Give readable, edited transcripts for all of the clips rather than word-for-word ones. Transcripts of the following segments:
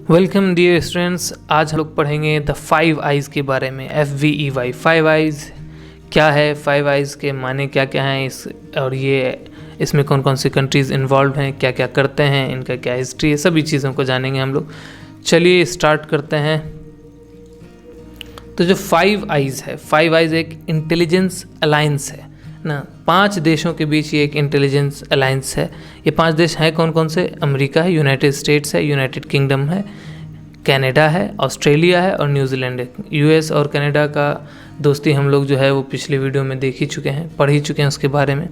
Welcome dear students. आज हम लोग पढ़ेंगे द 5 आइज़ के बारे में। FVEY 5 आइज़ क्या है, 5 आइज़ के माने क्या क्या हैं, और ये इसमें कौन कौन सी कंट्रीज़ इन्वॉल्व हैं, क्या क्या करते हैं, इनका क्या हिस्ट्री है, सभी चीज़ों को जानेंगे हम लोग। चलिए स्टार्ट करते हैं। तो जो 5 आइज़ है, 5 आइज़ एक इंटेलिजेंस अलायंस है ना। 5 देशों के बीच ये एक इंटेलिजेंस अलायंस है। ये 5 देश हैं कौन कौन से? अमेरिका है, यूनाइटेड स्टेट्स है, यूनाइटेड किंगडम है, कनाडा है, ऑस्ट्रेलिया है और न्यूजीलैंड है। यूएस और कनाडा का दोस्ती हम लोग जो है वो पिछले वीडियो में देख ही चुके हैं, पढ़ ही चुके हैं उसके बारे में।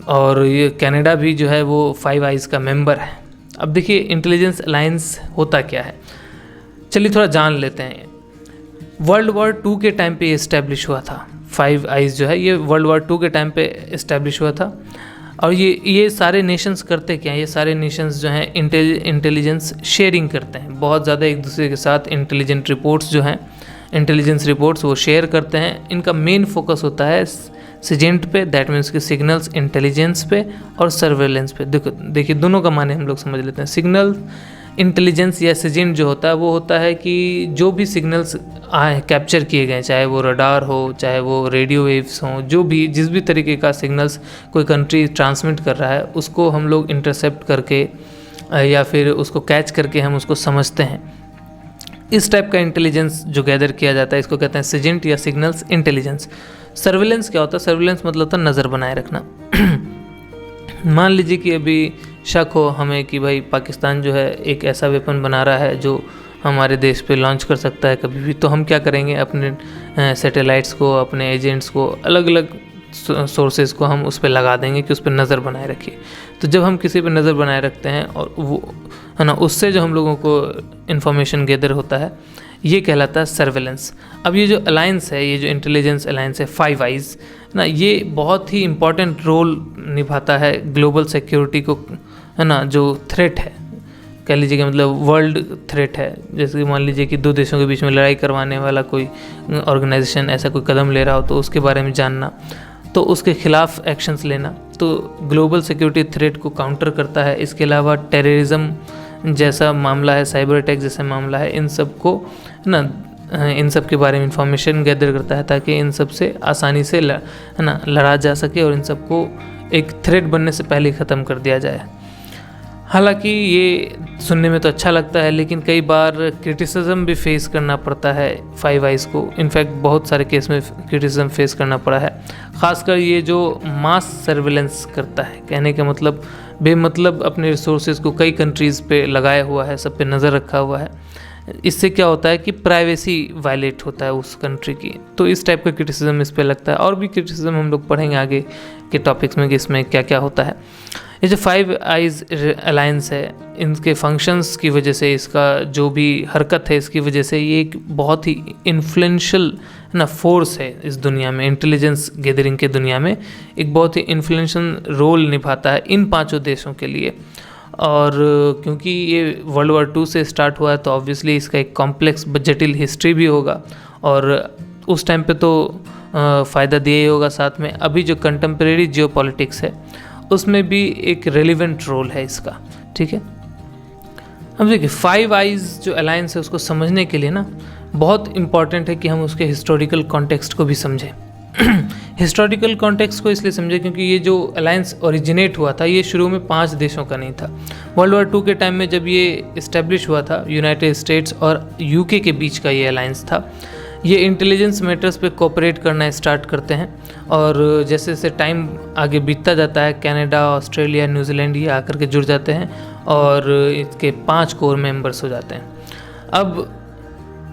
और ये कनाडा भी जो है वो 5 आइज़ का मेंबर है। अब देखिए इंटेलिजेंस अलायंस होता क्या है, चलिए थोड़ा जान लेते हैं। वर्ल्ड वॉर 2 के टाइम पे ये इस्टेब्लिश हुआ था। 5 आइज़ जो है ये वर्ल्ड वॉर 2 के टाइम पे इस्टेब्लिश हुआ था। और ये सारे नेशंस करते क्या हैं? ये सारे नेशंस जो हैं इंटेलिजेंस शेयरिंग करते हैं बहुत ज़्यादा एक दूसरे के साथ। इंटेलिजेंस रिपोर्ट्स वो शेयर करते हैं। इनका मेन फोकस होता है सिजेंट पे, दैट मीन्स कि सिग्नल्स इंटेलिजेंस पे और सर्वेलेंस पे। देखिए दोनों का माने हम लोग समझ लेते हैं। सिग्नल इंटेलिजेंस या सिजेंट जो होता है वो होता है कि जो भी सिग्नल्स कैप्चर किए गए, चाहे वो रडार हो, चाहे वो रेडियो वेव्स हों, जो भी जिस भी तरीके का सिग्नल्स कोई कंट्री ट्रांसमिट कर रहा है उसको हम लोग इंटरसेप्ट करके या फिर उसको कैच करके हम उसको समझते हैं। इस टाइप का इंटेलिजेंस जो गैदर किया जाता है इसको कहते हैं सिजेंट या सिग्नल्स इंटेलिजेंस। सर्विलेंस क्या होता है? सर्विलेंस मतलब होता है नज़र बनाए रखना। मान लीजिए कि अभी शक हो हमें कि भाई पाकिस्तान जो है एक ऐसा वेपन बना रहा है जो हमारे देश पे लॉन्च कर सकता है कभी भी, तो हम क्या करेंगे, अपने सैटेलाइट्स को, अपने एजेंट्स को, अलग अलग सोर्सेज को हम उस पर लगा देंगे कि उस पर नज़र बनाए रखिए। तो जब हम किसी पे नज़र बनाए रखते हैं और वो है ना, उससे जो हम लोगों को इन्फॉर्मेशन गैदर होता है ये कहलाता है सर्वेलेंस। अब ये जो अलायंस है, ये जो इंटेलिजेंस अलायंस है 5 आइज़ ना, ये बहुत ही इम्पॉर्टेंट रोल निभाता है ग्लोबल सिक्योरिटी को, है ना। जो थ्रेट है कह लीजिए कि मतलब वर्ल्ड थ्रेट है, जैसे कि मान लीजिए कि 2 देशों के बीच में लड़ाई करवाने वाला कोई ऑर्गेनाइजेशन ऐसा कोई कदम ले रहा हो तो उसके बारे में जानना, तो उसके खिलाफ एक्शंस लेना, तो ग्लोबल सिक्योरिटी थ्रेट को काउंटर करता है। इसके अलावा टेररिज्म जैसा मामला है, साइबर अटैक जैसा मामला है, इन सब को ना, इन सब के बारे में इंफॉर्मेशन गैदर करता है ताकि इन सब से आसानी से है ना लड़ा जा सके और इन सब को एक थ्रेट बनने से पहले ख़त्म कर दिया जाए। हालांकि ये सुनने में तो अच्छा लगता है लेकिन कई बार क्रिटिसिज्म भी फेस करना पड़ता है 5 आइज़ को। इनफैक्ट बहुत सारे केस में क्रिटिसिज्म फेस करना पड़ा है। ख़ासकर ये जो मास सर्विलेंस करता है, कहने का मतलब बेमतलब अपने रिसोर्सेज को कई कंट्रीज़ पे लगाया हुआ है, सब पे नज़र रखा हुआ है। इससे क्या होता है कि प्राइवेसी वायलेट होता है उस कंट्री की, तो इस टाइप का क्रिटिसिज्म इस पे लगता है। और भी क्रिटिसिज्म हम लोग पढ़ेंगे आगे के टॉपिक्स में कि इसमें क्या क्या होता है। ये जो 5 आइज़ अलायंस है, इनके फंक्शंस की वजह से, इसका जो भी हरकत है इसकी वजह से ये एक बहुत ही इन्फ्लुएंशियल ना फोर्स है इस दुनिया में। इंटेलिजेंस गैदरिंग के दुनिया में एक बहुत ही इन्फ्लुएंशियल रोल निभाता है इन 5 देशों के लिए। और क्योंकि ये वर्ल्ड वॉर 2 से स्टार्ट हुआ है तो ऑब्वियसली इसका एक कॉम्प्लेक्स जटिल हिस्ट्री भी होगा और उस टाइम पे तो फ़ायदा दिया ही होगा। साथ में अभी जो कंटेम्प्रेरी जियोपॉलिटिक्स है उसमें भी एक रेलिवेंट रोल है इसका, ठीक है। अब देखिए 5 आइज़ जो अलायंस है उसको समझने के लिए ना बहुत इम्पॉर्टेंट है कि हम उसके हिस्टोरिकल कॉन्टेक्स्ट को भी समझें। हिस्टोरिकल कॉन्टेक्स्ट को इसलिए समझें क्योंकि ये जो अलायंस ओरिजिनेट हुआ था ये शुरू में 5 देशों का नहीं था। वर्ल्ड वॉर 2 के टाइम में जब ये इस्टेब्लिश हुआ था, यूनाइटेड स्टेट्स और यूके के बीच का ये अलायंस था। ये इंटेलिजेंस मैटर्स पे कोऑपरेट करना स्टार्ट करते हैं और जैसे जैसे टाइम आगे बीतता जाता है कनाडा, ऑस्ट्रेलिया, न्यूजीलैंड ये आकर के जुड़ जाते हैं और इसके 5 कोर मेंबर्स हो जाते हैं। अब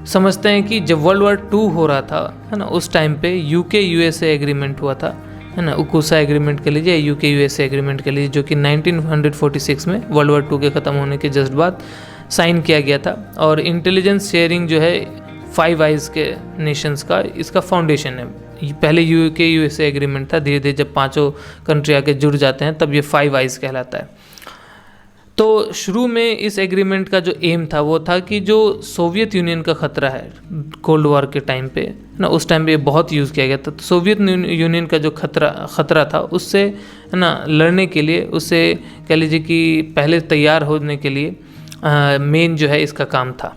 समझते हैं कि जब वर्ल्ड वॉर 2 हो रहा था, है ना, उस टाइम पे यूके यूएसए एग्रीमेंट हुआ था, है ना, उकूसा एग्रीमेंट के लीजिए, यूके यूएसए एग्रीमेंट के लीजिए, जो कि 1946 में वर्ल्ड वॉर 2 के ख़त्म होने के जस्ट बाद साइन किया गया था। और इंटेलिजेंस शेयरिंग जो है 5 आइज़ के नेशंस का इसका फाउंडेशन है। पहले यूके यूएसए एग्रीमेंट था, धीरे धीरे जब 5 कंट्री आके जुड़ जाते हैं तब ये 5 आइज़ कहलाता है। तो शुरू में इस एग्रीमेंट का जो एम था वो था कि जो सोवियत यूनियन का ख़तरा है कोल्ड वॉर के टाइम पे ना, उस टाइम पे ये बहुत यूज़ किया गया था। तो सोवियत यूनियन का जो खतरा था उससे है ना लड़ने के लिए, उससे कह लीजिए कि पहले तैयार होने के लिए मेन जो है इसका काम था।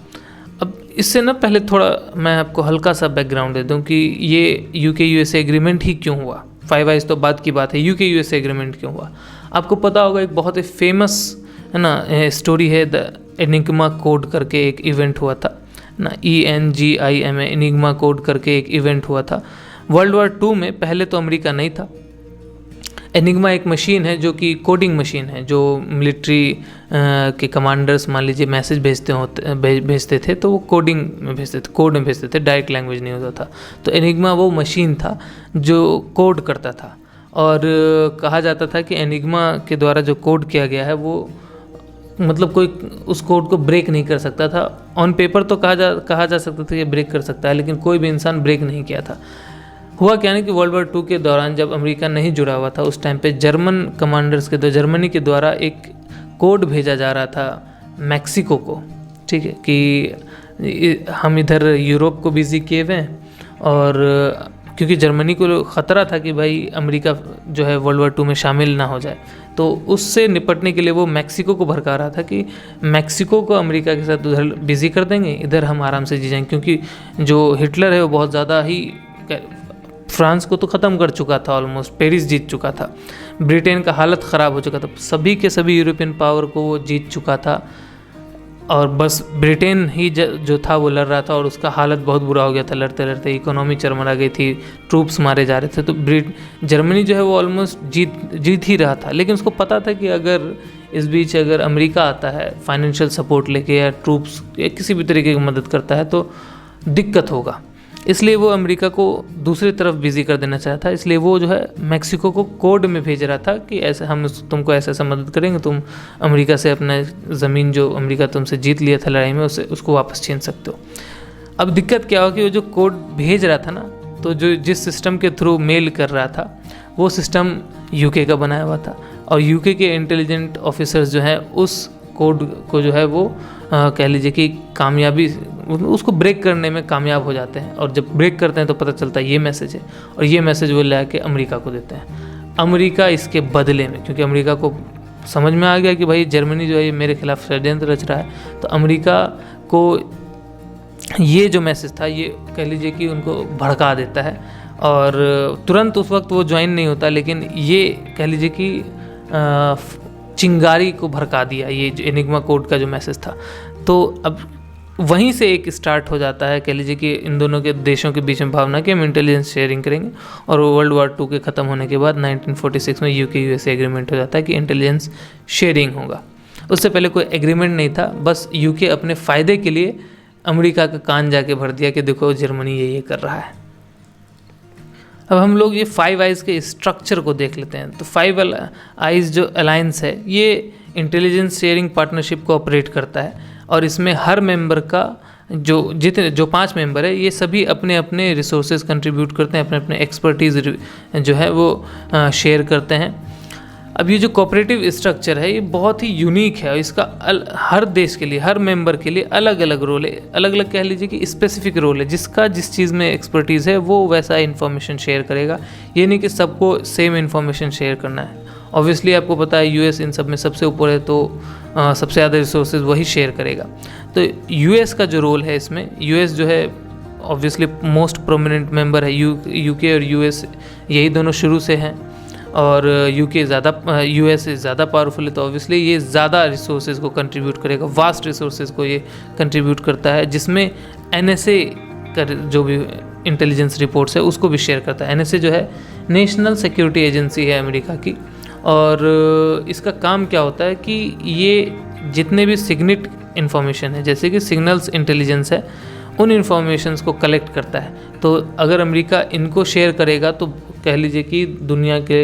अब इससे ना पहले थोड़ा मैं आपको हल्का सा बैकग्राउंड दे दूं कि ये यूके यूएसए एग्रीमेंट ही क्यों हुआ। फाइव आइज तो बाद की बात है, यूके यूएसए एग्रीमेंट क्यों हुआ। आपको पता होगा एक बहुत ही फेमस है ना स्टोरी है, द एनिग्मा कोड करके एक इवेंट हुआ था ना, ENGIMA एनिग्मा कोड करके एक इवेंट हुआ था वर्ल्ड वॉर 2 में। पहले तो अमेरिका नहीं था। एनिग्मा एक मशीन है जो कि कोडिंग मशीन है, जो मिलिट्री के कमांडर्स मान लीजिए मैसेज भेजते थे तो वो कोडिंग में भेजते थे, कोड में भेजते थे, डायरेक्ट लैंग्वेज नहीं होता था। तो एनिग्मा वो मशीन था जो कोड करता था, और कहा जाता था कि एनिग्मा के द्वारा जो कोड किया गया है वो मतलब कोई उस कोड को ब्रेक नहीं कर सकता था। ऑन पेपर तो कहा जा सकता था कि ब्रेक कर सकता है, लेकिन कोई भी इंसान ब्रेक नहीं किया था। हुआ क्या नहीं कि वर्ल्ड वॉर 2 के दौरान जब अमेरिका नहीं जुड़ा हुआ था, उस टाइम पे जर्मन कमांडर्स के जर्मनी के द्वारा एक कोड भेजा जा रहा था मैक्सिको को, ठीक है, कि हम इधर यूरोप को बिजी किए हुए हैं, और क्योंकि जर्मनी को ख़तरा था कि भाई अमेरिका जो है वर्ल्ड वॉर 2 में शामिल ना हो जाए, तो उससे निपटने के लिए वो मैक्सिको को भड़का रहा था कि मैक्सिको को अमेरिका के साथ उधर बिजी कर देंगे, इधर हम आराम से जी जाएंगे। क्योंकि जो हिटलर है वो बहुत ज़्यादा ही फ्रांस को तो ख़त्म कर चुका था, ऑलमोस्ट पेरिस जीत चुका था, ब्रिटेन का हालत ख़राब हो चुका था, सभी के सभी यूरोपियन पावर को वो जीत चुका था, और बस ब्रिटेन ही जो था वो लड़ रहा था, और उसका हालत बहुत बुरा हो गया था लड़ते लड़ते, इकोनॉमी चरमरा गई थी, ट्रूप्स मारे जा रहे थे। तो जर्मनी जो है वो ऑलमोस्ट जीत ही रहा था, लेकिन उसको पता था कि अगर इस बीच अगर अमेरिका आता है फाइनेंशियल सपोर्ट लेके या ट्रूप्स या किसी भी तरीके की मदद करता है तो दिक्कत होगा, इसलिए वो अमेरिका को दूसरी तरफ बिजी कर देना चाहता था। इसलिए वो जो है मैक्सिको को कोड में भेज रहा था कि ऐसे हम तुमको ऐसा ऐसा मदद करेंगे, तुम अमेरिका से अपना ज़मीन जो अमेरिका तुमसे जीत लिया था लड़ाई में उसको वापस छीन सकते हो। अब दिक्कत क्या हो कि वो जो कोड भेज रहा था ना, तो जो जिस सिस्टम के थ्रू मेल कर रहा था वो सिस्टम यूके का बनाया हुआ था, और यूके के इंटेलिजेंट ऑफिसर्स जो हैं उस कोड को जो है वो कह लीजिए कि कामयाबी उसको ब्रेक करने में कामयाब हो जाते हैं, और जब ब्रेक करते हैं तो पता चलता है ये मैसेज है, और ये मैसेज वो ला के अमेरिका को देते हैं। अमेरिका इसके बदले में, क्योंकि अमेरिका को समझ में आ गया कि भाई जर्मनी जो है ये मेरे खिलाफ षड्यंत्र रच रहा है, तो अमेरिका को ये जो मैसेज था ये कह लीजिए कि उनको भड़का देता है, और तुरंत उस वक्त वो ज्वाइन नहीं होता, लेकिन ये कह लीजिए कि चिंगारी को भड़का दिया ये जो एनिग्मा कोड का जो मैसेज था। तो अब वहीं से एक स्टार्ट हो जाता है, कह लीजिए कि इन दोनों के देशों के बीच में भावना कि हम इंटेलिजेंस शेयरिंग करेंगे, और वर्ल्ड वॉर 2 के ख़त्म होने के बाद 1946 में यूके यूएसए एग्रीमेंट हो जाता है कि इंटेलिजेंस शेयरिंग होगा। उससे पहले कोई एग्रीमेंट नहीं था, बस यूके अपने फ़ायदे के लिए अमेरिका का कान जाके भर दिया कि देखो जर्मनी ये कर रहा है। अब हम लोग ये फाइव आइज़ के स्ट्रक्चर को देख लेते हैं। तो फाइव आइज़ जो अलायंस है ये इंटेलिजेंस शेयरिंग पार्टनरशिप को ऑपरेट करता है, और इसमें हर मेंबर का जो 5 मेंबर है ये सभी अपने अपने रिसोर्सेज कंट्रीब्यूट करते हैं, अपने अपने एक्सपर्टीज़ जो है वो शेयर करते हैं। अब ये जो कोऑपरेटिव स्ट्रक्चर है ये बहुत ही यूनिक है, और इसका हर देश के लिए, हर मेंबर के लिए अलग अलग रोल है, अलग अलग कह लीजिए कि स्पेसिफिक रोल है, जिसका जिस चीज़ में एक्सपर्टीज़ है वो वैसा इन्फॉर्मेशन शेयर करेगा। ये नहीं कि सबको सेम इन्फॉर्मेशन शेयर करना है। ऑब्वियसली आपको पता है यूएस इन सब में सबसे ऊपर है, तो सबसे ज़्यादा रिसोर्सेज वही शेयर करेगा। तो यूएस का जो रोल है इसमें, यूएस जो है ऑब्वियसली मोस्ट प्रोमिनेंट मेंबर है। यूके और यूएस यही दोनों शुरू से हैं, और यूएस ज़्यादा पावरफुल है, तो ऑब्वियसली ये ज़्यादा रिसोर्सेज को कंट्रीब्यूट करेगा, वास्ट रिसोर्सेज को ये कंट्रीब्यूट करता है, जिसमें एनएसए का जो भी इंटेलिजेंस रिपोर्ट्स है उसको भी शेयर करता है। एनएसए जो है नेशनल सिक्योरिटी एजेंसी है अमेरिका की, और इसका काम क्या होता है कि ये जितने भी सिग्नेट इन्फॉर्मेशन है, जैसे कि सिग्नल्स इंटेलिजेंस है, उन इन्फॉर्मेशंस को कलेक्ट करता है। तो अगर अमेरिका इनको शेयर करेगा तो कह लीजिए कि दुनिया के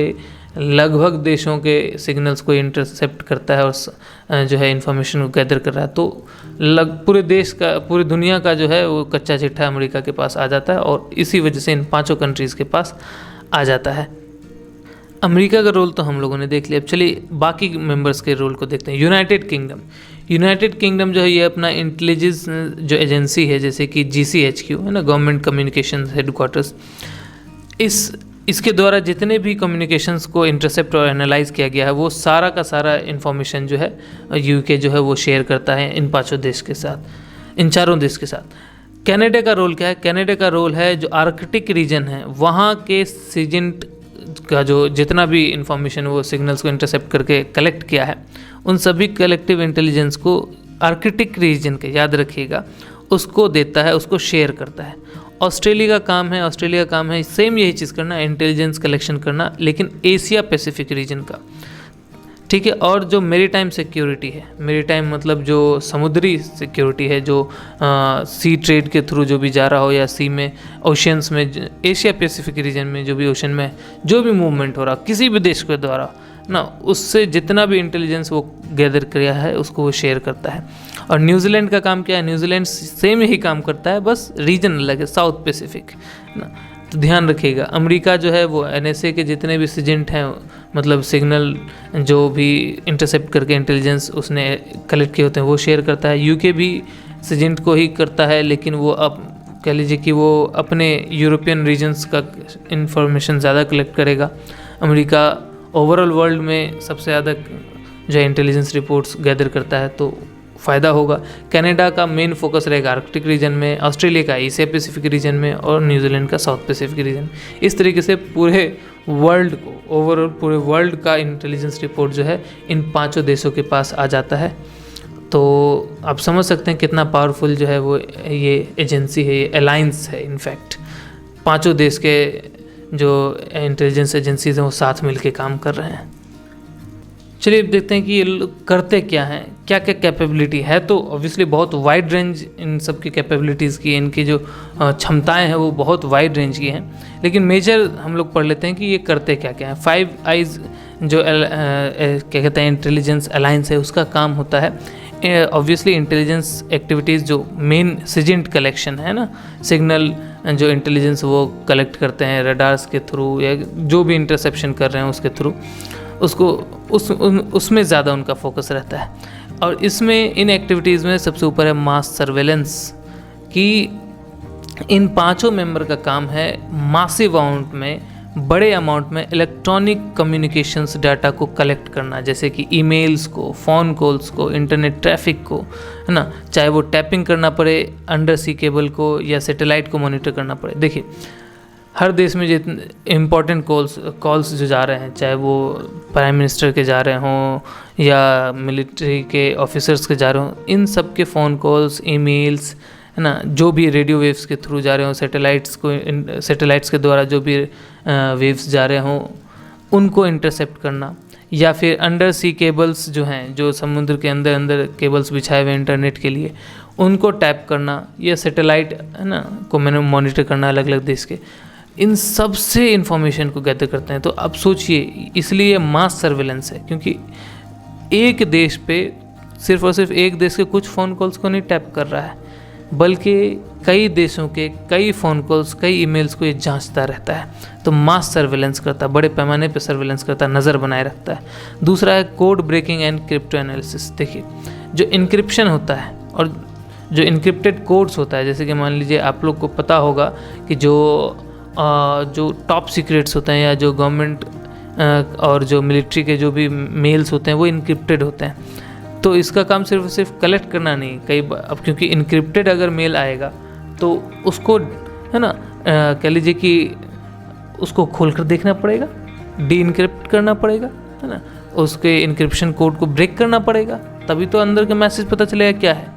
लगभग देशों के सिग्नल्स को इंटरसेप्ट करता है और जो है इन्फॉर्मेशन को गैदर कर रहा है, तो पूरी दुनिया का जो है वो कच्चा चिट्ठा अमेरिका के पास आ जाता है, और इसी वजह से इन 5 कंट्रीज़ के पास आ जाता है। अमेरिका का रोल तो हम लोगों ने देख लिया, अब चलिए बाकी मेंबर्स के रोल को देखते हैं। यूनाइटेड किंगडम जो है ये अपना इंटेलिजेंस जो एजेंसी है, जैसे कि GCHQ है ना, गवर्नमेंट कम्युनिकेशन हेडक्वार्टर्स, इस इसके द्वारा जितने भी कम्युनिकेशंस को इंटरसेप्ट और एनालाइज किया गया है वो सारा का सारा इन्फॉर्मेशन जो है यूके जो है वो शेयर करता है इन पांचों देश के साथ, इन चारों देश के साथ। कनाडा का रोल क्या है? कनाडा का रोल है जो आर्कटिक रीजन है वहाँ के सिजेंट का जो जितना भी इंफॉर्मेशन वो सिग्नल्स को इंटरसेप्ट करके कलेक्ट किया है उन सभी कलेक्टिव इंटेलिजेंस को आर्कटिक रीजन के, याद रखिएगा, उसको देता है, उसको शेयर करता है। ऑस्ट्रेलिया का काम है सेम यही चीज़ करना, इंटेलिजेंस कलेक्शन करना, लेकिन एशिया पैसिफिक रीजन का, ठीक है। और जो मेरीटाइम सिक्योरिटी है, मेरीटाइम मतलब जो समुद्री सिक्योरिटी है, जो सी ट्रेड के थ्रू जो भी जा रहा हो या सी में, ओशियंस में, एशिया पैसिफिक रीजन में जो भी ओशन में जो भी मूवमेंट हो रहा किसी भी देश के द्वारा ना, उससे जितना भी इंटेलिजेंस वो गैदर किया है उसको वो शेयर करता है। और न्यूजीलैंड का काम क्या है? न्यूजीलैंड सेम यही काम करता है, बस रीजन अलग है, साउथ पैसिफिक ना, तो ध्यान रखिएगा। अमेरिका जो है वो एनएसए के जितने भी सिजेंट हैं, मतलब सिग्नल जो भी इंटरसेप्ट करके इंटेलिजेंस उसने कलेक्ट किए होते हैं वो शेयर करता है। यूके भी सिजेंट को ही करता है, लेकिन वो अब कह लीजिए कि वो अपने यूरोपियन रीजन्स का इंफॉर्मेशन ज़्यादा कलेक्ट करेगा। अमेरिका ओवरऑल वर्ल्ड में सबसे ज़्यादा जो इंटेलिजेंस रिपोर्ट्स गैदर करता है, तो फ़ायदा होगा। कनाडा का मेन फोकस रहेगा आर्कटिक रीजन में, ऑस्ट्रेलिया का एशिया पैसिफिक रीजन में, और न्यूजीलैंड का साउथ पैसिफिक रीजन। इस तरीके से पूरे वर्ल्ड को, ओवरऑल पूरे वर्ल्ड का इंटेलिजेंस रिपोर्ट जो है इन पांचों देशों के पास आ जाता है। तो आप समझ सकते हैं कितना पावरफुल जो है वो ये एजेंसी है, ये अलायंस है। इनफैक्ट पांचों देश के जो इंटेलिजेंस एजेंसीज हैं वो साथ मिलके काम कर रहे हैं। चलिए अब देखते हैं कि ये लोग करते क्या हैं, क्या क्या कैपेबिलिटी है। तो ऑब्वियसली बहुत वाइड रेंज इन सब की कैपेबिलिटीज़ की, इनकी जो क्षमताएं हैं वो बहुत वाइड रेंज की हैं। लेकिन मेजर हम लोग पढ़ लेते हैं कि ये करते क्या क्या है। 5 आइज़ जो क्या कहते हैं इंटेलिजेंस अलायंस है, उसका काम होता है ऑब्वियसली इंटेलिजेंस एक्टिविटीज़ जो मेन सिजेंट कलेक्शन है ना, सिग्नल जो इंटेलिजेंस वो कलेक्ट करते हैं रडार्स के थ्रू या जो भी इंटरसेप्शन कर रहे हैं उसके थ्रू, उसको उसमें ज़्यादा उनका फोकस रहता है। और इसमें इन एक्टिविटीज़ में सबसे ऊपर है मास सर्वेलेंस, कि इन पांचों मेंबर का काम है मासिव अमाउंट में, बड़े अमाउंट में इलेक्ट्रॉनिक कम्युनिकेशंस डाटा को कलेक्ट करना, जैसे कि ईमेल्स को, फ़ोन कॉल्स को, इंटरनेट ट्रैफिक को, है ना, चाहे वो टैपिंग करना पड़े अंडर सी केबल को या सैटेलाइट को मॉनिटर करना पड़े। देखिए हर देश में जितने इम्पॉर्टेंट कॉल्स जो जा रहे हैं, चाहे वो प्राइम मिनिस्टर के जा रहे हों या मिलिट्री के ऑफिसर्स के जा रहे हों, इन सब के फ़ोन कॉल्स, ईमेल्स, है ना, जो भी रेडियो वेव्स के थ्रू जा रहे हों, सैटेलाइट्स के द्वारा जो भी वेव्स जा रहे हों, उनको इंटरसेप्ट करना, या फिर अंडर सी केबल्स जो हैं, जो समुद्र के अंदर केबल्स बिछाए हुए इंटरनेट के लिए, उनको टैप करना, या सैटेलाइट, है ना, को मैंने मॉनिटर करना अलग अलग देश के, इन सब से इन्फॉर्मेशन को गैदर करते हैं। तो अब सोचिए, इसलिए मास सर्वेलेंस है, क्योंकि एक देश पे सिर्फ और सिर्फ एक देश के कुछ फ़ोन कॉल्स को नहीं टैप कर रहा है, बल्कि कई देशों के कई फ़ोन कॉल्स, कई ईमेल्स को ये जांचता रहता है। तो मास सर्वेलेंस करता है, बड़े पैमाने पे सर्वेलेंस करता है, नज़र बनाए रखता है। दूसरा है code breaking and crypto analysis. देखिए जो इनक्रिप्शन होता है और जो इनक्रिप्टेड कोड्स होता है, जैसे कि मान लीजिए आप लोग को पता होगा कि जो टॉप सीक्रेट्स होते हैं या जो गवर्नमेंट और जो मिलिट्री के जो भी मेल्स होते हैं वो इनक्रिप्टेड होते हैं। तो इसका काम सिर्फ सिर्फ कलेक्ट करना नहीं, अब क्योंकि इनक्रिप्टेड अगर मेल आएगा तो उसको, है ना, कह लीजिए कि उसको खोलकर देखना पड़ेगा, डी इनक्रिप्ट करना पड़ेगा, है ना, उसके इनक्रिप्शन कोड को ब्रेक करना पड़ेगा, तभी तो अंदर का मैसेज पता चलेगा क्या है।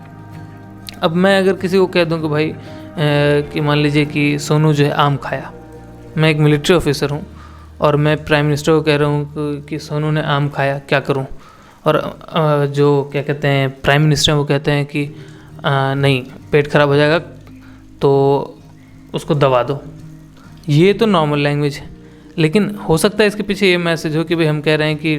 अब मैं अगर किसी को कह दूं कि भाई कि मान लीजिए कि सोनू जो है आम खाया, मैं एक मिलिट्री ऑफिसर हूँ और मैं प्राइम मिनिस्टर को कह रहा हूँ कि सोनू ने आम खाया, क्या करूँ? और जो क्या कहते हैं प्राइम मिनिस्टर वो कहते हैं कि नहीं, पेट खराब हो जाएगा तो उसको दबा दो। ये तो नॉर्मल लैंग्वेज है, लेकिन हो सकता है इसके पीछे ये मैसेज हो कि भाई हम कह रहे हैं कि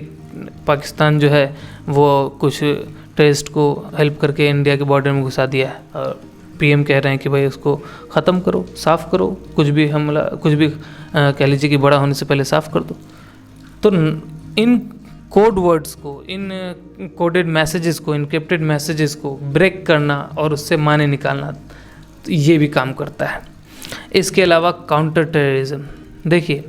पाकिस्तान जो है वो कुछ टेररिस्ट को हेल्प करके इंडिया के बॉर्डर में घुसा दिया है, और पीएम कह रहे हैं कि भाई उसको ख़त्म करो, साफ़ करो, कुछ भी हमला, कुछ भी कह लीजिए कि बड़ा होने से पहले साफ़ कर दो। तो इन कोड वर्ड्स को, इन कोडेड मैसेजेस को, इनक्रिप्टेड मैसेजेस को ब्रेक करना और उससे माने निकालना, तो ये भी काम करता है। इसके अलावा काउंटर टेररिज्म। देखिए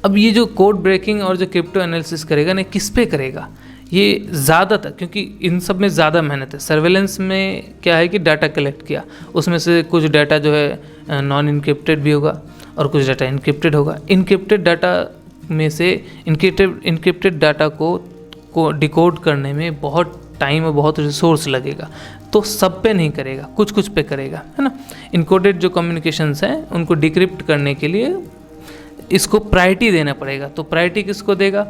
अब ये जो कोड ब्रेकिंग और जो क्रिप्टो एनालिसिस करेगा ना, किस पे करेगा, ये ज़्यादातर, क्योंकि इन सब में ज़्यादा मेहनत है। सर्वेलेंस में क्या है कि डाटा कलेक्ट किया, उसमें से कुछ डाटा जो है नॉन इनक्रिप्टेड भी होगा और कुछ डाटा इनक्रिप्टेड होगा। इनक्रिप्टेड डाटा में से इनक्रिप्टेड डाटा को डिकोड करने में बहुत टाइम और बहुत रिसोर्स लगेगा, तो सब पे नहीं करेगा, कुछ कुछ पे करेगा, है ना। इनकोडेड जो कम्युनिकेशंस हैं उनको डिक्रिप्ट करने के लिए इसको प्रायोरिटी देना पड़ेगा। तो प्रायोरिटी किसको देगा?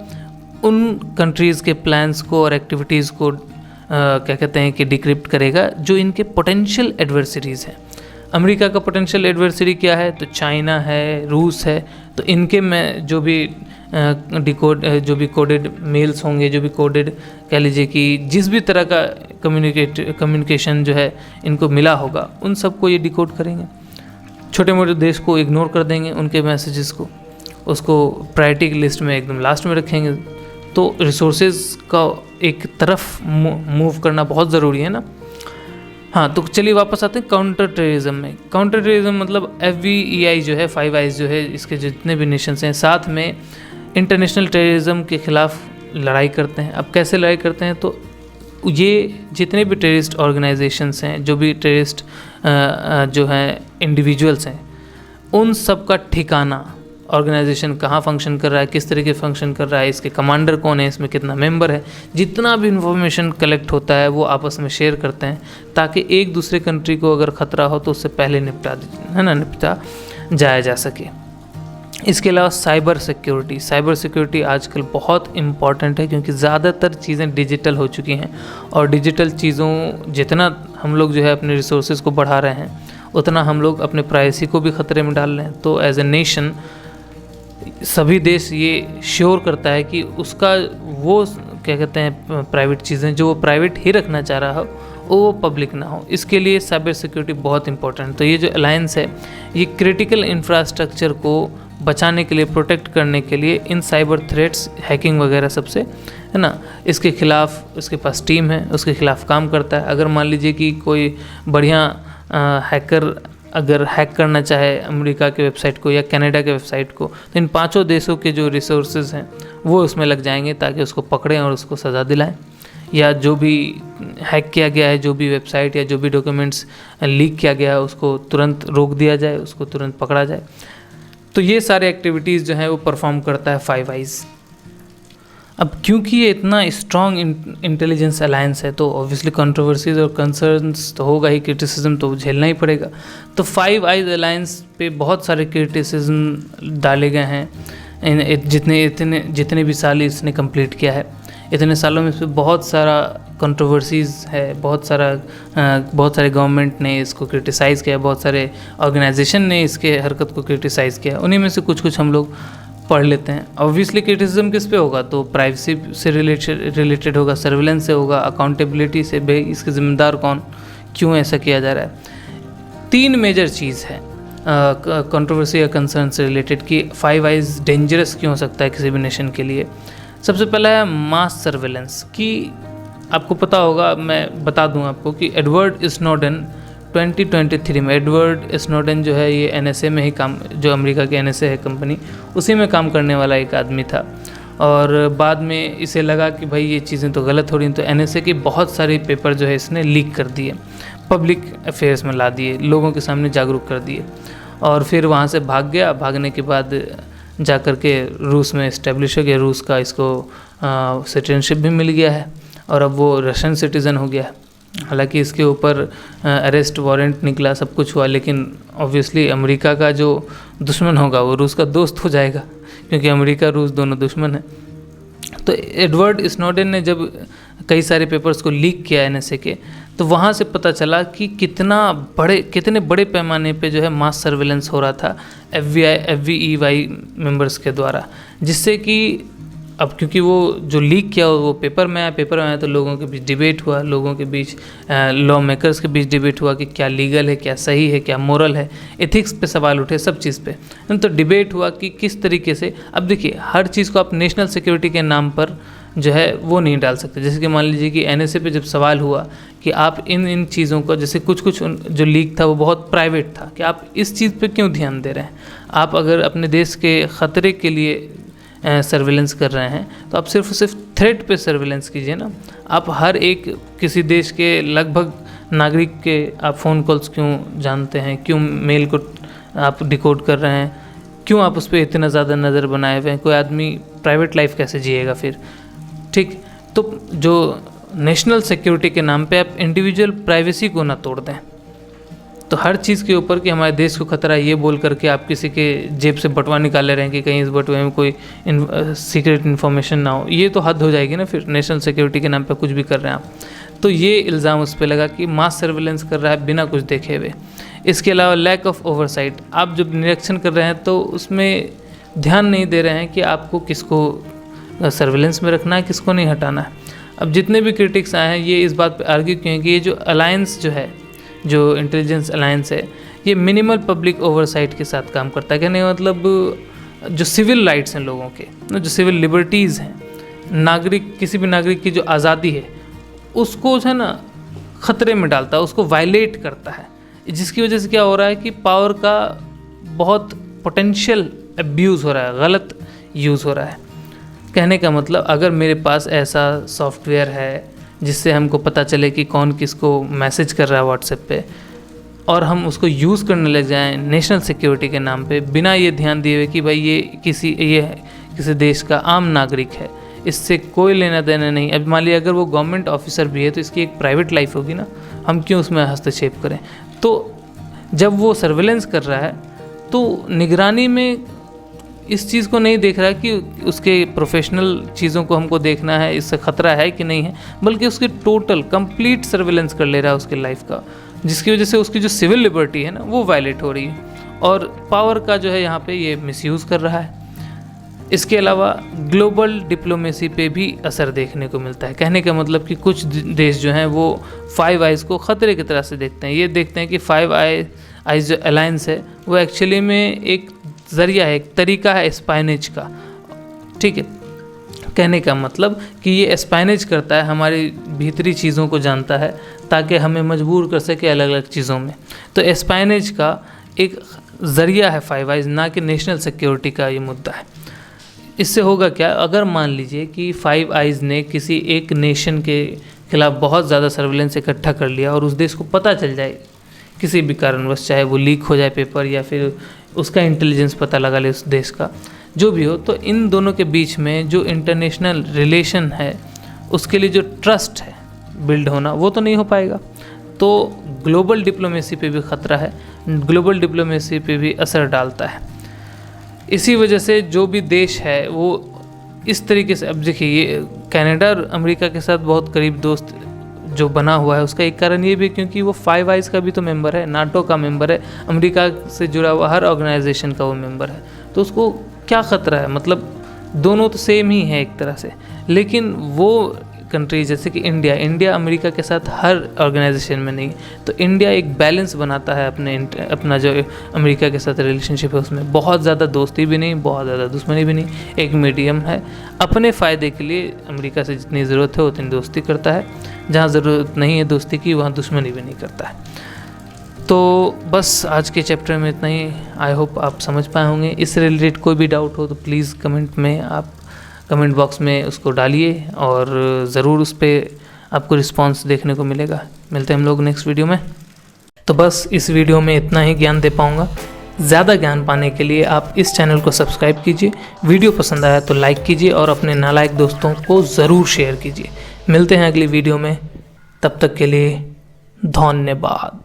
उन कंट्रीज़ के प्लान्स को और एक्टिविटीज़ को क्या कहते हैं कि डिक्रिप्ट करेगा जो इनके पोटेंशियल एडवर्सरीज़ हैं। अमेरिका का पोटेंशियल एडवर्सरी क्या है? तो चाइना है, रूस है। तो इनके में जो भी जो भी कोडेड मेल्स होंगे, जो भी कोडेड कह लीजिए कि जिस भी तरह का कम्युनिकेशन जो है इनको मिला होगा, उन सबको ये डिकोड करेंगे। छोटे मोटे देश को इग्नोर कर देंगे, उनके मैसेजेस को, उसको प्रायोरिटी की लिस्ट में एकदम लास्ट में रखेंगे। तो रिसोर्सेज का एक तरफ मूव करना बहुत ज़रूरी है ना। हाँ, तो चलिए वापस आते हैं काउंटर टेररिज्म में। काउंटर टेररिज्म मतलब FVEI जो है, 5 आइज़ जो है, इसके जितने भी नेशंस हैं साथ में इंटरनेशनल टेररिज्म के ख़िलाफ़ लड़ाई करते हैं। अब कैसे लड़ाई करते हैं? तो ये जितने भी टेररिस्ट ऑर्गेनाइजेशंस हैं, जो भी टेररिस्ट जो हैं इंडिविजुअल्स हैं, उन सब का ठिकाना, ऑर्गेनाइजेशन कहाँ फंक्शन कर रहा है, किस तरीके फंक्शन कर रहा है, इसके कमांडर कौन है, इसमें कितना मेंबर है, जितना भी इंफॉर्मेशन कलेक्ट होता है वो आपस में शेयर करते हैं, ताकि एक दूसरे कंट्री को अगर ख़तरा हो तो उससे पहले निपटा जाया जा सके। इसके अलावा साइबर सिक्योरिटी आजकल बहुत इम्पॉर्टेंट है, क्योंकि ज़्यादातर चीज़ें डिजिटल हो चुकी हैं और डिजिटल चीज़ों जितना हम लोग जो है अपने रिसोर्सेज को बढ़ा रहे हैं, उतना हम लोग अपने प्राइवेसी को भी ख़तरे में डाल रहे हैं। तो एज ए नेशन सभी देश ये श्योर करता है कि उसका वो क्या कहते हैं प्राइवेट चीज़ें जो वो प्राइवेट ही रखना चाह रहा हो वो पब्लिक ना हो। इसके लिए साइबर सिक्योरिटी बहुत इंपॉर्टेंट है। तो ये जो अलायंस है, ये क्रिटिकल इंफ्रास्ट्रक्चर को बचाने के लिए, प्रोटेक्ट करने के लिए इन साइबर थ्रेट्स, हैकिंग वगैरह सबसे, है ना, इसके ख़िलाफ़ उसके पास टीम है, उसके ख़िलाफ़ काम करता है। अगर मान लीजिए कि कोई बढ़िया हैकर अगर हैक करना चाहे अमेरिका के वेबसाइट को या कनाडा के वेबसाइट को, तो इन 5 देशों के जो रिसोर्सेज हैं वो उसमें लग जाएंगे, ताकि उसको पकड़ें और उसको सज़ा दिलाएं। या जो भी हैक किया गया है, जो भी वेबसाइट या जो भी डॉक्यूमेंट्स लीक किया गया है, उसको तुरंत रोक दिया जाए, उसको तुरंत पकड़ा जाए। तो ये सारे एक्टिविटीज़ जो हैं वो परफॉर्म करता है 5 आइज़। अब क्योंकि ये इतना स्ट्रॉन्ग इंटेलिजेंस अलायंस है, तो ऑब्वियसली कंट्रोवर्सीज और कंसर्न्स तो होगा ही, क्रिटिसिज्म तो झेलना ही पड़ेगा। तो 5 आइज़ अलायंस पे बहुत सारे क्रिटिसिज्म डाले गए हैं जितने भी साल इसने कंप्लीट किया है। इतने सालों में इस पर बहुत सारा कंट्रोवर्सीज़ है, बहुत सारे गवर्नमेंट ने इसको क्रिटिसाइज़ किया, बहुत सारे ऑर्गेनाइजेशन ने इसके हरकत को क्रिटिसाइज़ किया। उन्हीं में से कुछ हम लोग पढ़ लेते हैं। ऑब्वियसली क्रिटिसिज्म किस पे होगा? तो प्राइवेसी से रिलेटेड होगा, सर्विलेंस से होगा, अकाउंटेबिलिटी से, इसके ज़िम्मेदार कौन, क्यों ऐसा किया जा रहा है। 3 मेजर चीज़ है कंट्रोवर्सी या कंसर्न से रिलेटेड कि 5 आइज़ डेंजरस क्यों हो सकता है किसी भी नेशन के लिए। सबसे पहला है मास सर्विलेंस, कि आपको पता होगा, मैं बता दूं आपको कि एडवर्ड स्नोडेन 2023 में, एडवर्ड स्नोडेन जो है ये NSA में ही काम, जो अमेरिका की NSA है कंपनी, उसी में काम करने वाला एक आदमी था। और बाद में इसे लगा कि भाई ये चीज़ें तो गलत हो रही हैं, तो NSA के बहुत सारे पेपर जो है इसने लीक कर दिए, पब्लिक अफेयर्स में ला दिए, लोगों के सामने जागरूक कर दिए। और फिर वहाँ से भाग गया। भागने के बाद जा कर के रूस में इस्टेब्लिश हो गया, रूस का इसको सिटीजनशिप भी मिल गया है और अब वो रशियन सिटीज़न हो गया है। हालांकि इसके ऊपर अरेस्ट वारंट निकला, सब कुछ हुआ, लेकिन ऑब्वियसली अमेरिका का जो दुश्मन होगा वो रूस का दोस्त हो जाएगा, क्योंकि अमेरिका रूस दोनों दुश्मन हैं। तो एडवर्ड स्नोडेन ने जब कई सारे पेपर्स को लीक किया NSA के, तो वहाँ से पता चला कि कितने बड़े पैमाने पे जो है मास सर्विलेंस हो रहा था FVEI मेंबर्स के द्वारा, जिससे कि अब क्योंकि वो जो लीक किया वो पेपर में आया तो लोगों के बीच डिबेट हुआ, लोगों के बीच लॉ मेकर्स के बीच डिबेट हुआ कि क्या लीगल है, क्या सही है, क्या मोरल है, एथिक्स पे सवाल उठे, सब चीज़ पे। तो डिबेट हुआ कि किस तरीके से, अब देखिए हर चीज़ को आप नेशनल सिक्योरिटी के नाम पर जो है वो नहीं डाल सकते। जैसे कि मान लीजिए कि NSA पे जब सवाल हुआ कि आप इन चीज़ों को, जैसे कुछ जो लीक था वो बहुत प्राइवेट था, कि आप इस चीज़ पे क्यों ध्यान दे रहे हैं। आप अगर अपने देश के ख़तरे के लिए सर्विलेंस कर रहे हैं, तो आप सिर्फ और सिर्फ थ्रेट पे सर्विलेंस कीजिए ना। आप हर एक किसी देश के लगभग नागरिक के आप फ़ोन कॉल्स क्यों जानते हैं, क्यों मेल को आप डिकोड कर रहे हैं, क्यों आप उस पर इतना ज़्यादा नज़र बनाए हुए हैं? कोई आदमी प्राइवेट लाइफ कैसे जिएगा फिर? ठीक, तो जो नेशनल सिक्योरिटी के नाम पे आप इंडिविजुअल प्राइवेसी को ना तोड़ दें। तो हर चीज़ के ऊपर कि हमारे देश को खतरा है ये बोल करके आप किसी के जेब से बटुआ निकाल ले रहे हैं कि कहीं इस बटुए में कोई सीक्रेट इन्फॉर्मेशन ना हो, ये तो हद हो जाएगी ना फिर। नेशनल सिक्योरिटी के नाम पे कुछ भी कर रहे हैं आप। तो ये इल्ज़ाम उस पर लगा कि मास सर्विलेंस कर रहा है बिना कुछ देखे हुए। इसके अलावा लैक ऑफ ओवरसाइट, आप जब निरीक्षण कर रहे हैं तो उसमें ध्यान नहीं दे रहे हैं कि आपको किसको सर्विलेंस में रखना है, किसको नहीं हटाना है। अब जितने भी क्रिटिक्स आए हैं ये इस बात पे आर्ग्यू किए हैं कि ये जो अलायंस जो है, जो इंटेलिजेंस अलायंस है, ये मिनिमल पब्लिक ओवरसाइट के साथ काम करता है। कहने का मतलब जो सिविल राइट्स हैं लोगों के, जो सिविल लिबर्टीज़ हैं, नागरिक, किसी भी नागरिक की जो आज़ादी है उसको जो है ना ख़तरे में डालता है, उसको वायलेट करता है, जिसकी वजह से क्या हो रहा है कि पावर का बहुत पोटेंशियल अब्यूज़ हो रहा है, गलत यूज़ हो रहा है। कहने का मतलब अगर मेरे पास ऐसा सॉफ्टवेयर है जिससे हमको पता चले कि कौन किसको मैसेज कर रहा है व्हाट्सएप पे, और हम उसको यूज़ करने लग जाएं नेशनल सिक्योरिटी के नाम पे, बिना ये ध्यान दिए हुए कि भाई ये किसी देश का आम नागरिक है, इससे कोई लेना देना नहीं। अब मान लिया अगर वो गवर्नमेंट ऑफिसर भी है तो इसकी एक प्राइवेट लाइफ होगी ना, हम क्यों उसमें हस्तक्षेप करें? तो जब वो सर्विलेंस कर रहा है तो निगरानी में इस चीज़ को नहीं देख रहा कि उसके प्रोफेशनल चीज़ों को हमको देखना है, इससे ख़तरा है कि नहीं है, बल्कि उसकी टोटल कंप्लीट सर्विलेंस कर ले रहा है उसके लाइफ का, जिसकी वजह से उसकी जो सिविल लिबर्टी है ना वो वायलेट हो रही है, और पावर का जो है यहाँ पे ये मिसयूज़ कर रहा है। इसके अलावा ग्लोबल डिप्लोमेसी पे भी असर देखने को मिलता है। कहने का मतलब कि कुछ देश जो हैं वो फाइव आइज़ को ख़तरे की तरह से देखते हैं। ये देखते हैं कि फाइव आइज़ जो अलायंस है वो एक्चुअली में एक ज़रिया है, एक तरीका है स्पाइनेज का। ठीक है, कहने का मतलब कि ये स्पाइनेज करता है, हमारी भीतरी चीज़ों को जानता है ताकि हमें मजबूर कर सके अलग अलग चीज़ों में। तो स्पाइनेज का एक ज़रिया है फाइव आइज़, ना कि नेशनल सिक्योरिटी का ये मुद्दा है। इससे होगा क्या, अगर मान लीजिए कि फाइव आइज़ ने किसी एक नेशन के खिलाफ बहुत ज़्यादा सर्विलेंस इकट्ठा कर लिया और उस देश को पता चल जाए किसी भी कारणवश, चाहे वो लीक हो जाए पेपर या फिर उसका इंटेलिजेंस पता लगा ले उस देश का, जो भी हो, तो इन दोनों के बीच में जो इंटरनेशनल रिलेशन है उसके लिए जो ट्रस्ट है बिल्ड होना वो तो नहीं हो पाएगा। तो ग्लोबल डिप्लोमेसी पे भी ख़तरा है, ग्लोबल डिप्लोमेसी पे भी असर डालता है। इसी वजह से जो भी देश है वो इस तरीके से, अब देखिए ये कनाडा और अमेरिका के साथ बहुत करीब दोस्त जो बना हुआ है उसका एक कारण ये भी क्योंकि वो फाइव आइज़ का भी तो मेंबर है, नाटो का मेंबर है, अमेरिका से जुड़ा हुआ हर ऑर्गेनाइजेशन का वो मेंबर है। तो उसको क्या ख़तरा है? मतलब दोनों तो सेम ही है एक तरह से, लेकिन वो कंट्री जैसे कि इंडिया अमेरिका के साथ हर ऑर्गेनाइजेशन में नहीं, तो इंडिया एक बैलेंस बनाता है अपना जो अमेरिका के साथ रिलेशनशिप है उसमें, बहुत ज़्यादा दोस्ती भी नहीं, बहुत ज़्यादा दुश्मनी भी नहीं, एक मीडियम है। अपने फ़ायदे के लिए अमेरिका से जितनी ज़रूरत है उतनी दोस्ती करता है, जहाँ ज़रूरत नहीं है दोस्ती की वहाँ दुश्मनी भी नहीं करता है। तो बस आज के चैप्टर में इतना ही। आई होप आप समझ पाए होंगे। इससे रिलेटेड कोई भी डाउट हो तो प्लीज़ कमेंट बॉक्स में उसको डालिए और ज़रूर उस पर आपको रिस्पांस देखने को मिलेगा। मिलते हैं हम लोग नेक्स्ट वीडियो में। तो बस इस वीडियो में इतना ही ज्ञान दे पाऊँगा। ज़्यादा ज्ञान पाने के लिए आप इस चैनल को सब्सक्राइब कीजिए, वीडियो पसंद आया तो लाइक कीजिए और अपने नालायक दोस्तों को ज़रूर शेयर कीजिए। मिलते हैं अगली वीडियो में, तब तक के लिए धन्यवाद।